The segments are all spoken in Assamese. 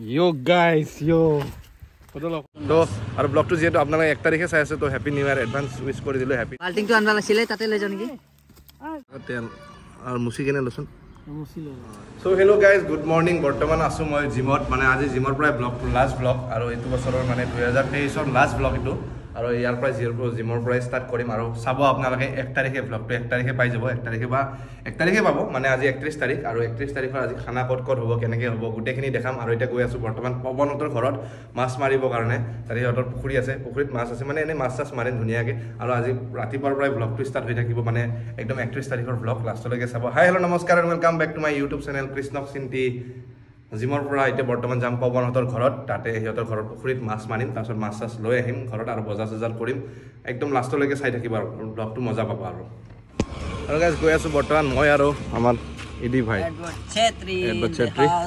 Yo guys, yo. তো আৰু ব্লগটো যেহেতু আপোনালোকে 1 তাৰিখে চাই আছে তো হ্যাপি নিউ ইয়াৰ এডভান্স উইশ কৰি দিলো হ্যাপি বাল্টিংটো আনবা লাগিছিলে তাতে লৈ যাও নেকি তেল আৰু মুছি কেনে লচোন so hello guys good morning বৰ্তমান আছো মই জিমত মানে আজি জিমৰ পৰা ব্লগটো লাষ্ট ব্লগ আৰু এইটো বছৰৰ মানে 2023ৰ লাষ্ট ব্লগ এইটো আৰু ইয়াৰ পৰা জিমৰ পৰা ষ্টাৰ্ট কৰিম আৰু চাব আপোনালোকে 1 তাৰিখে ব্লগটো 1 তাৰিখে পাই যাব 1 তাৰিখে পাব মানে আজি 31 তাৰিখ আৰু 31 তাৰিখৰ আজি খানা ক'ত হ'ব কেনেকৈ হ'ব গোটেইখিনি দেখাম আৰু এটা গৈ আছো বৰ্তমান পৱনহঁতৰ ঘৰত মাছ মাৰিবৰ কাৰণে তাতে সিহঁতৰ পুখুৰী আছে পুখুৰীত মাছ আছে মানে এনে মাছ মাৰে ধুনীয়াকৈ আৰু আজি ৰাতিপুৱাৰ পৰাই ব্লগটো ষ্টাৰ্ট হৈ থাকিব মানে একদম 31 তাৰিখৰ ব্লগ লাষ্টলৈকে চাব হাই হেল্ল' নমস্কাৰ and welcome back to my YouTube channel কৃষ্ণক চিন্তি জিমৰ পৰা এতিয়া বৰ্তমান যাম পৱনহঁতৰ ঘৰত তাতে সিহঁতৰ ঘৰৰ পুখুৰীত মাছ মাৰিম তাৰপিছত মাছ চাছ লৈ আহিম ঘৰত আৰু বজাৰ কৰিম একদম লাষ্টলৈকে চাই থাকিব আৰু ব্লগটো মজা পাব আৰু গাইজ গৈ আছোঁ বৰ্তমান মই আৰু আমাৰ ইদি ভাই চেত্ৰী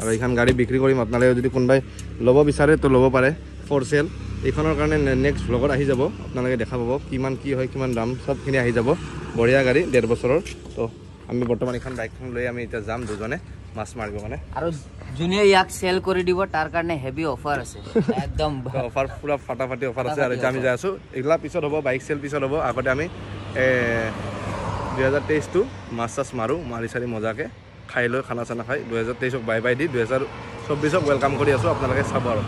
আৰু এইখন গাড়ী বিক্ৰী কৰিম আপোনালোকে যদি কোনোবাই ল'ব বিচাৰে তো ল'ব পাৰে ফৰ চেল এইখনৰ কাৰণে নেক্সট ব্লগত আহি যাব আপোনালোকে দেখা পাব কিমান কি হয় কিমান দাম সবখিনি আহি যাব বঢ়িয়া গাড়ী 1.5 বছৰৰ তো আমি বৰ্তমান এখন বাইকখন লৈ আমি এতিয়া যাম দুজনে মাছ মাৰিব মানে আৰু জুনিয়ে ইয়াক সেল কৰি দিব তাৰ কাৰণে হেভি অফাৰ আছে একদম অফাৰ পুৰা ফাটাফাটি অফাৰ আছে আৰু এতিয়া আমি যাই আছোঁ এইগিলা পিছত হ'ব বাইক চেল পিছত হ'ব আগতে আমি 2023 মাছ চাছ মাৰি চাৰি মজাকৈ খাই লৈ খানা চানা খাই 2023ক বাই বাই দি 2024ক ৱেলকাম কৰি আছোঁ আপোনালোকে চাব আৰু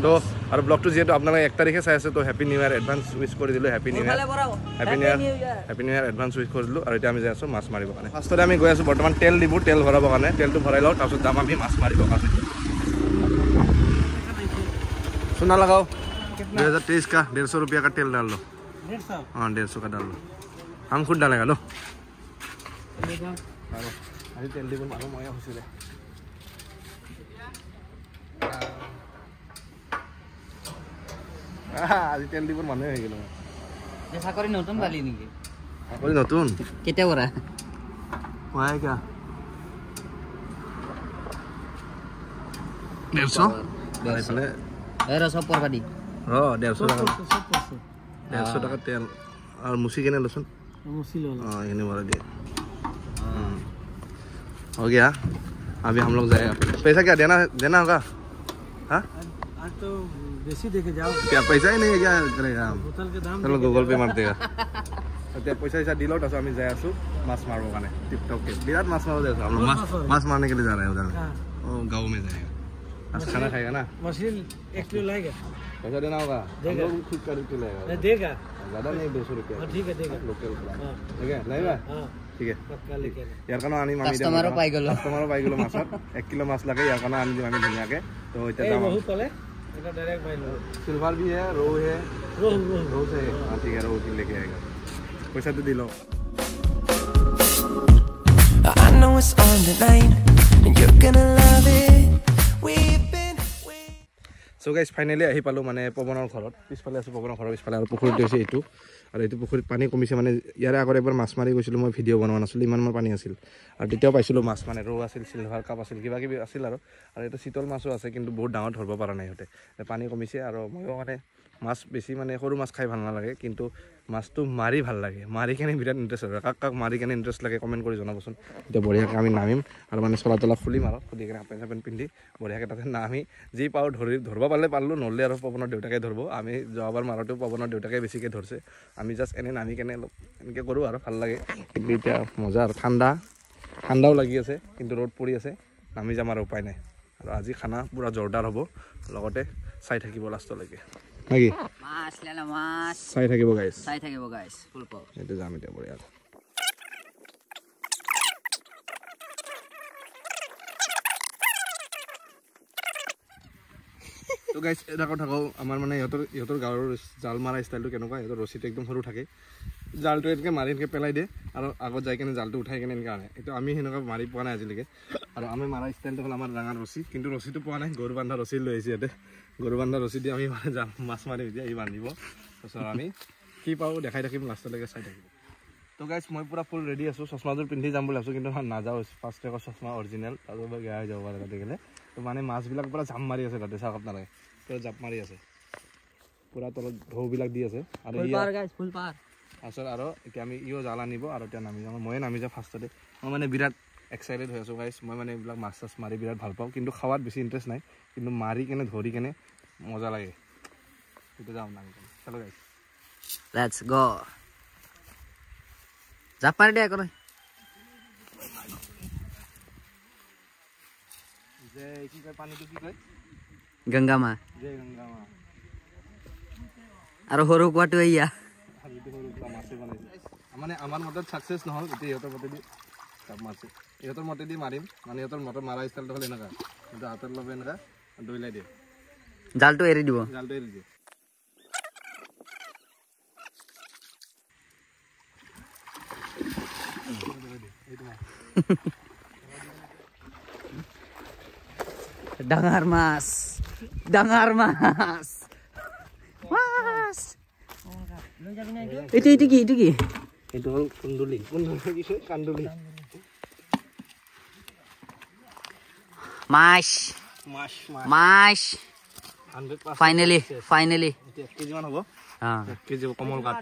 তো আৰু ব্লগটো যিহেতু আপোনালোকে 1 তাৰিখে চাই আছে তো হেপী নিউ ইয়াৰ এডভান্স উইশ কৰি দিলোঁ হেপী নিউ ইয়াৰ এডভান্স উইশ কৰি দিলোঁ আৰু এতিয়া আমি যাই আছোঁ মাছ মাৰিবৰ কাৰণে ফাৰ্ষ্টতে আমি গৈ আছোঁ বৰ্তমান তেল দিব তেল ভৰাবৰ কাৰণে তেলটো ভৰাই লওঁ তাৰপিছত যাম আমি মাছ মাৰিবৰ কাৰণে सुना लगाओ 2023 का 150 रुपया का तेल डाल लो 150 हाँ 150 का डाल लो हम खुद डालेगा लो अरे तेल दी मारो मया खुशी रे आज तेल दी माने हो गेल যে চাকৰি নতুন গালি নেকি চাকৰি নতুন কেতিয়া কৰা হয় কি 150 এইফালে এরা সব পরবাদি 150 টাকা 150 টাকা তেল আর মুছি কেনে লসুন मुसी लो ये वाला दे हो गया अभी हम लोग जाएगा पैसा क्या देना होगा हाँ आज तो बेसी देके जाओ क्या पैसा ही नहीं है क्या करेगा बोतल के दाम चलो गूगल पे मार देगा এতিয়া পইচা ইসা দিলো তাছত আমি যাই আছো মাছ মারবো কানে টিকটক के বিরাট মাছ মারবো যাই हम लोग माछ मारने के लिए जा रहे हैं उधर ओ गांव में जाएगा आज खाना खाएगा ना मछली 1 किलो लाएगा पैसा देना होगा देगा ठीक करके लाएगा देगा ज्यादा नहीं 200 रुपया ठीक है देगा लोकल ठीक है लाएगा ठीक है पक्का लेके यार कानो आनी मामी কাস্টমারও পাই গেল মাছত 1 किलो माछ लगे यार कानो आनी दिम आमी धुनियाके तो इतना दाम रोहू पले এটা डायरेक्ट भाई लो सिल्वर भी है रोहू है रोहू से हां ठीक है रोहू की लेके आएगा पैसा तो दिलो I know it's on the line and you're gonna love it we've been so guys finally আহি পালো মানে পৱনৰ ঘৰত পিছফালে আছে পৱনৰ ঘৰৰ পিছফালে আৰু পুখুৰীটো আছে এইটো আৰু এইটো পুখুৰীত পানী কমিছে মানে ইয়াৰে আগৰ এবাৰ মাছ মাৰি গৈছিলোঁ মই ভিডিঅ' বনোৱা নাছিলোঁ ইমান পানী আছিল আৰু তেতিয়াও পাইছিলোঁ মাছ মানে ৰৌ আছিল চিলভাৰ কাপ আছিল কিবা কিবি আছিল আৰু এইটো চিতল মাছো আছে কিন্তু বহুত ডাঙৰ ধৰিব পৰা নাই সিহঁতে পানী কমিছে আৰু ময়ো মানে মাছ বেছি মানে সৰু মাছ খাই ভাল নালাগে কিন্তু মাছটো মাৰি ভাল লাগে মাৰি কেনে বিৰাট ইণ্টাৰেষ্ট হয় কাক মাৰি কেনে ইণ্টাৰেষ্ট লাগে কমেণ্ট কৰি জনাবচোন এতিয়া বঢ়িয়াকৈ আমি নামিম আৰু মানে চলা তলা খুলিম আৰু খুলি কেনে হাফ পেণ্ট পিন্ধি বঢ়িয়াকৈ তাতে নামি যি পাওঁ ধৰিব পাৰলোঁ নহ'লে আৰু পৱনৰ দেউতাকে ধৰিব আমি যোৱাবাৰ মাৰোঁতেও পৱনৰ দেউতাকে বেছিকৈ ধৰিছে আমি জাষ্ট এনে নামি কেনে অলপ এনেকৈ কৰোঁ আৰু ভাল লাগে কিন্তু এতিয়া মজা আৰু ঠাণ্ডাও লাগি আছে কিন্তু ৰ'দ পৰি আছে নামি যাম আৰু উপায় নাই আৰু আজি খানা পুৰা জোৰদাৰ হ'ব লগতে চাই থাকিব লাষ্টলৈকে নাকি মাছ লেলা মাছ চাই থাকিব গাইছ ফুল পাও এইটো যাম এতিয়া বঢ়িয়া তো গাইছ এটা কথা কওঁ আমাৰ মানে ইহঁতৰ গাঁৱৰ জাল মাৰা ষ্টাইলটো কেনেকুৱা ইহঁতৰ ৰছীটো একদম সৰু থাকে জালটো এনেকৈ মাৰি এনেকৈ পেলাই দিয়ে আৰু আগত যাই কেনে জালটো উঠাই কেনে এনেকৈ আনে এইটো আমি সেনেকুৱা মাৰি পোৱা নাই আজিলৈকে আৰু আমি মাৰা ষ্টাইলটো হ'ল আমাৰ ডাঙৰ ৰছী কিন্তু ৰছীটো পোৱা নাই গৰু বান্ধা ৰছী লৈ আহিছে ইয়াতে গৰু বান্ধা ৰছী দি আমি মানে মাছ মাৰিম এতিয়া ই বান্ধিব তাৰপিছত আমি কি পাওঁ দেখাই থাকিম লাষ্টলৈকে চাই থাকিম তো গাইছ মই পুৰা ফুল ৰেডি আছোঁ চশমাযোৰ পিন্ধি যাম বুলি ভাবিছোঁ কিন্তু নাযাওঁ ফাৰ্ষ্ট ট্ৰেকৰ চশমা অৰিজিনেল তাৰপৰা বেয়া হৈ যাব পাৰে তাতে গ'লে তো মানে মাছবিলাক পুৰা জাপ মাৰি আছে তাতে চাওক আপোনালোকে পুৰা জাপ মাৰি আছে পুৰা তলত ঢৌবিলাক দি আছে আৰু ফুল পাৰ তাৰপিছত আৰু এতিয়া আমি ইও জাল আনিব আৰু এতিয়া নামি যাওঁ ময়ে নামি যাওঁ ফাৰ্ষ্টতে মই মানে বিৰাট এক্সাইটেড হৈ আছোঁ গাইছ মই মানে এইবিলাক মাছ চাছ মাৰি বিৰাট ভাল পাওঁ কিন্তু খাৱাত বেছি ইণ্টাৰেষ্ট নাই কিন্তু মাৰি কেনে ধৰি কেনে মজা লাগে সেইটো যাওঁ না চলো গাইছ লেটস গো জাপ মাৰি দে আকৌ যে কি কয় পানীটো কি কয় গংগা মা জয় গংগা মা আৰু সৰু কোৱাটো এয়া মানে আমাৰ মতত সাকসেস নহল এতিয়া ইহঁতৰ মতে দি কাপ মাছে ইহঁতৰ মতে দি মাৰিম মানে ইহঁতৰ মতে মাৰা ষ্টাইলটো হ'ল এনেকুৱা কিন্তু হাতৰ লগে এনেকুৱা দৈলাই দিয়ে জালটো এৰি দিব জালটো এৰি দিয়ে ডাঙৰ মাছ এইটো কি এইটো হ'ল কুন্দুলি কি কয় কান্দুলি মাছ মাছ 100% ফাইনেলি 1 কেজি মান হ'ব 1 কেজি কমল কাট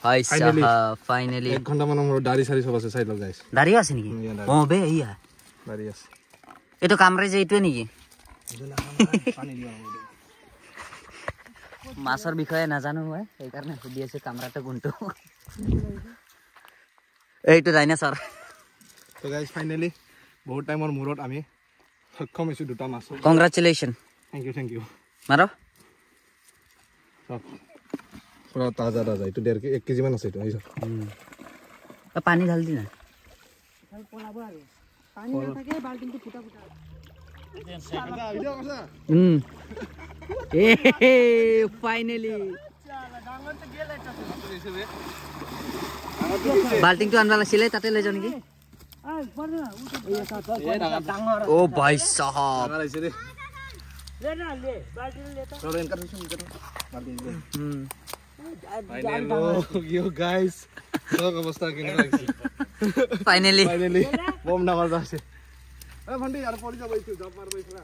হাই ফাইনেলি 1 ঘন্টা মানৰ মোৰ দাড়ি সাৰি সব আছে চাই লগ গাইছ দাড়ি আছে নেকি ও বে ইয়া দাড়ি আছে এটো কামৰে যে এইটোৱে নেকি পানী দিও মাছৰ বিষয়ে নাজানো মই এই কাৰণে সুধি আছে কামৰাটো কোনটো এইটো ডাইনোসৰ তো গাইস ফাইনালি বহুত টাইমৰ মূৰত আমি সক্ষম হৈছো দুটা মাছ কংগ্ৰাচুলেচন থ্যাংক ইউ মাৰো পুৰা তাজা এইটো 1 কেজি মান আছে এইটো আইছো পানী ঢাল দি না ভাল পলাব আৰু পানী নাথাকে বাল্টিংটো ফুটা ফাইনেলি বাল্টিংটো আনবা লাগিছিলে তাতে লৈ যাও নেকি ও ভাই সাহাব ফাইনেলি বম ডাঙৰ আছে এ ভন্টি আৰু পৰি যাব এইটো জব মাৰব ইছৰা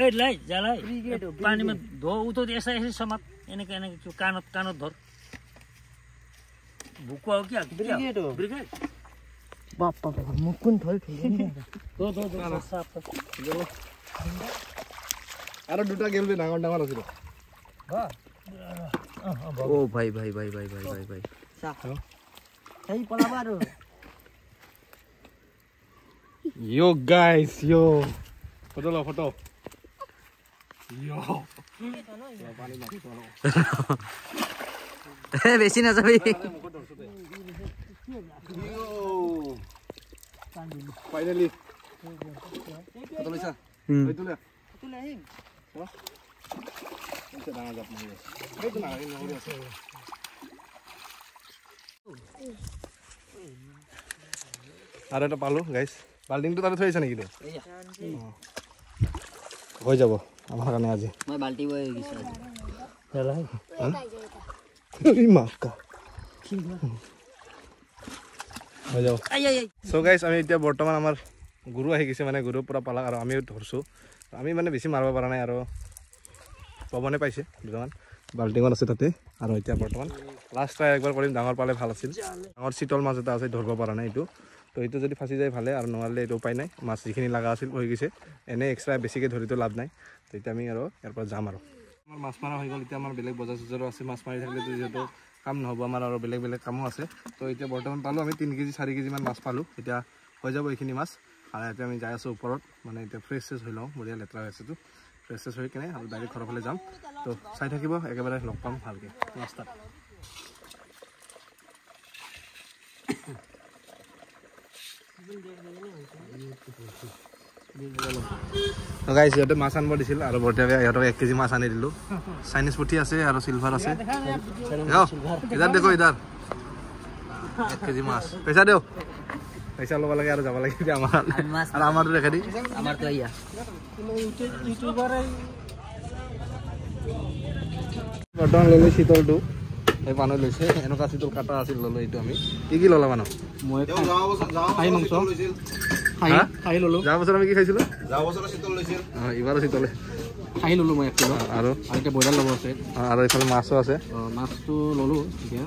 ए लाई जालाई पानी में धो उ तो ऐसा ऐसे समात एने कानत धर भुको हो क्या ब्रिगेड बाप मुकुन थोड़ी दो साफ আৰু দুটা গেলবে ডাঙৰ আছিল ও ভাই साफ सही पलाबा আৰু Yo guys, foto. Yo. বেশি না যাবি Finally. Foto Lisa. Itu lihat. Itu lain. Oh. Itu dah agak mahal. Itu nak ini orang biasa. Ada apa palu guys? বাল্টিংটো তাতে থৈ আছে নেকি তো হৈ যাব আমাৰ কাৰণে আজি মই বাল্টি বৈ গিছো আজি মাকা হৈ যাব সো গাইস আমি এতিয়া বৰ্তমান আমাৰ গুৰু আহি গৈছে মানে গুৰু পুৰা পালা আৰু আমিও ধৰছো আমি মানে বেছি মাৰব পৰা নাই আৰু পবনে পাইছে দুজন বাল্টিঙত আছে তাতে আৰু এতিয়া বৰ্তমান লাষ্ট ট্ৰাই একবাৰ কৰিম ডাঙৰ পালে ভাল আছিল ডাঙৰ চিতল মাছ এটা আছে ধৰব পৰা নাই এইটো তো এইটো যদি ফাঁচি যায় ভালে আৰু নহ'লে এইটো উপায় নাই মাছ যিখিনি লগা আছিল হৈ গৈছে এনে এক্সট্ৰা বেছিকৈ ধৰিতো লাভ নাই তো এতিয়া আমি আৰু ইয়াৰ পৰা যাম আৰু আমাৰ মাছ মাৰা হৈ গ'ল এতিয়া আমাৰ বেলেগ বজাৰ চজাৰো আছে মাছ মাৰি থাকিলেতো যিহেতু কাম নহ'ব আমাৰ আৰু বেলেগ কামো আছে তো এতিয়া বৰ্তমান পালোঁ আমি 3 কেজি 4 কেজিমান মাছ পালোঁ এতিয়া হৈ যাব এইখিনি মাছ আৰু এতিয়া আমি যাই আছোঁ ওপৰত মানে এতিয়া ফ্ৰেছ হৈ লওঁ বঢ়িয়া লেতেৰা হৈ আছেতো ফ্ৰেছ হৈ কেনে আৰু ডাইৰেক্ট ঘৰৰ ফালে যাম তো চাই থাকিব একেবাৰে লগ পাম ভালকৈ ৰাস্তাত গাইস ইহঁতে মাছ আনিব দিছিল আৰু বৰ্তমানে ইহঁতক 1 কেজি মাছ আনি দিলোঁ চাইনিজ পুঠি আছে আৰু চিলভাৰ আছে ইধাৰ দেখো ইধাৰ 1 কেজি মাছ পইচা দিও পইচা ল'ব লাগে আৰু যাব লাগে আমাৰ আৰু আমাৰটো দেখা দি আমাৰটো আইয়া বৰ্তমান ল'লো শীতলটো এই মানুহ লৈছে এনেকুৱা শীতল কাটা আছিল ল'লো এইটো আমি কি ল'লা মানুহ মই খাই মাংস খাই ল'লো যোৱা বছৰ আমি কি খাইছিলোঁ যোৱা বছৰ শীতল লৈছিল এইবাৰো শীতলে খাহি ল'লোঁ মই 1 কিলো আৰু এতিয়া ব্ৰইলাৰ ল'ব আছে আৰু এইফালে মাছো আছে মাছটো ল'লোঁ এতিয়া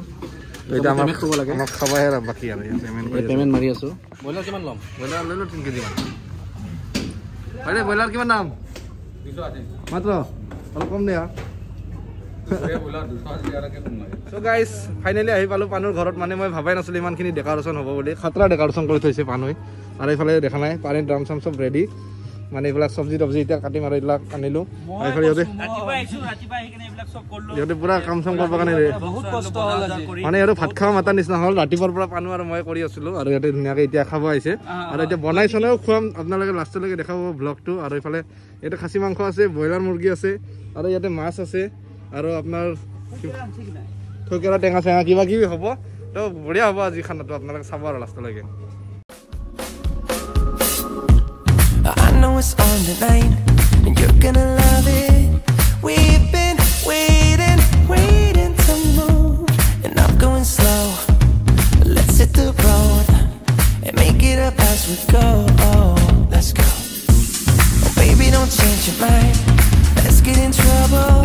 এতিয়া আমাক ক'ব লাগে আমাক খাবহে বাকী আৰু পে'মেণ্ট মাৰি আছোঁ ব্ৰইলাৰ কিমান ল'ম ব্ৰইলাৰ লৈ লওঁ 3 কেজি মান হয় ব্ৰইলাৰ কিমান দাম 280 মাত্ৰ অলপ কম দিয়া So guys, finally আহি পালো পানুৰ ঘৰত মানে মই ভাবাই নাছিলো ইমানখিনি ডেকৰেশ্যন হ'ব বুলি খাতৰা ডেকৰেশ্যন কৰি থৈছে পানুই আৰু এইফালে দেখা নাই পানীৰ ড্ৰাম চাম চব ৰেডি মানে এইবিলাক চব্জি টব্জি এতিয়া কাটিম আৰু এইবিলাক আনিলো এইফালে ইহঁতে পুৰা কাম চাম কৰিব কাৰণে মানে ইহঁতে ভাত খাব মাতাৰ নিচিনা হ'ল ৰাতিপুৱাৰ পৰা পানু আৰু মই কৰি আছিলো আৰু ইহঁতে ধুনীয়াকৈ এতিয়া খাব আহিছে আৰু এতিয়া বনাই চনাইও খুৱাম আপোনালোকে লাষ্টলৈকে দেখাব ব্লগটো আৰু এইফালে ইয়াতে খাচী মাংস আছে ব্ৰইলাৰ মুৰ্গী আছে আৰু ইয়াতে মাছ আছে আৰু আপোনাৰ থৈকেৰা টেঙা চেঙা কিবা কিবি হ'ব তো বঢ়িয়া হ'ব আজি খানাটো আপোনালোকে চাব আৰু লাষ্টলৈকে I know it's on tonight, and you're gonna love it. We've been waiting to move, and I'm going slow. Let's hit the road and make it up as we go. Oh, let's go. Oh, baby, don't change your mind. Let's get in trouble.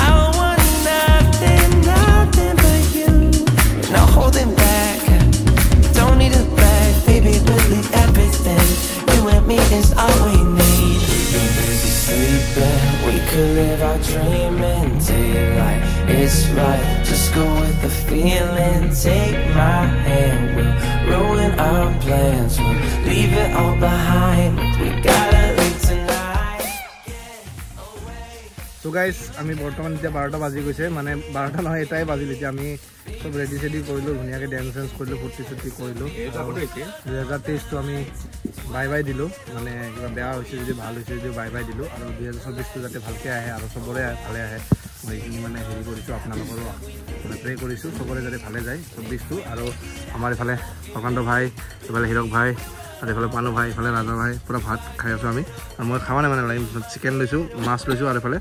I want nothing but you. No holding back. Don't need a bag, baby. Really everything. You and me is all we need. We've been busy sleeping. We could live our dream and daylight. It's right. Just go with the feeling. Take my hand. We'll ruin our plans. We'll leave it all behind. We gotta leave tonight. So guys, আমি বৰ্তমান এতিয়া 12টা বাজি গৈছে মানে 12টা নহয় এটাই বাজিল এতিয়া আমি সব ৰেডি চেডি কৰিলোঁ ধুনীয়াকৈ ডেন্স চেন্স কৰিলোঁ ফূৰ্তি চূৰ্তি কৰিলোঁ 2023টো আমি বাই বাই দিলোঁ মানে কিবা বেয়া হৈছে যদি ভাল হৈছে যদি বাই বাই দিলোঁ আৰু 2024টো যাতে ভালকৈ আহে আৰু চবৰে ভালে আহে মই এইখিনি মানে হেৰি কৰিছোঁ আপোনালোকৰো মানে প্ৰে কৰিছোঁ চবৰে যাতে ভালে যায় 24টো আৰু আমাৰ এইফালে প্ৰকান্ত ভাই এইফালে হীৰক ভাই আৰু এইফালে পানু ভাই এইফালে ৰাজা ভাই পূৰা ভাত খাই আছোঁ আমি আৰু মই খাৱা নাই মানে চিকেন লৈছোঁ মাছ লৈছোঁ আৰু এইফালে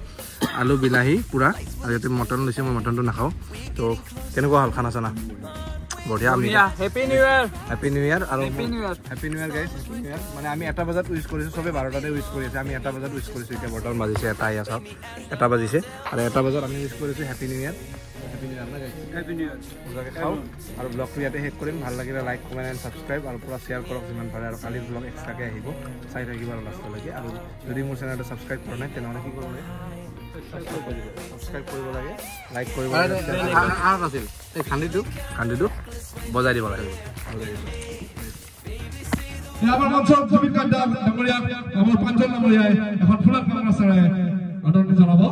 আলু বিলাহী পূৰা আৰু ইয়াতে মটন লৈছোঁ মই মটনটো নাখাওঁ তো কেনেকুৱা হ'ল খানা চানা বঢ়িয়া আমি হেপী নিউ ইয়াৰ আৰু হেপী নিউ ইয়াৰ গাইজ হেপী নিউ ইয়াৰ মানে আমি 1টা বজাত উইচ কৰিছোঁ চবে 12টাতে উইচ কৰি আছে আমি 1টা বজাত উইচ কৰিছোঁ এতিয়া বৰ্তমান বাজিছে 1টা ইয়া চাওক 1টা বাজিছে আৰু 1টা বজাত আমি উইচ কৰিছোঁ হেপী নিউ ইয়াৰ খাওঁ আৰু ব্লগটো ইয়াতে শেষ কৰিম ভাল লাগিলে লাইক কমেণ্ট এণ্ড ছাবস্ক্ৰাইব আৰু পূৰা শ্বেয়াৰ কৰক যিমান পাৰে আৰু কালিৰ ব্লগ এক্সট্ৰাকৈ আহিব চাই থাকিব আৰু লাষ্টলৈকে আৰু যদি মোৰ চেনেলটো ছাবস্ক্ৰাইব কৰা নাই তেনেহ'লে কি কৰিব লাগে ছাবস্ক্ৰাইব কৰিব লাগে লাইক কৰিব লাগে আছিল এই খান্দিটো বজাই দিব লাগে আমাৰ মঞ্চৰ কবিৰ কান্ডা ডাঙৰীয়া আমাৰ 5 নম্বৰীয়া এখন ফুলাৰ কাম আছে আদৰণি জনাব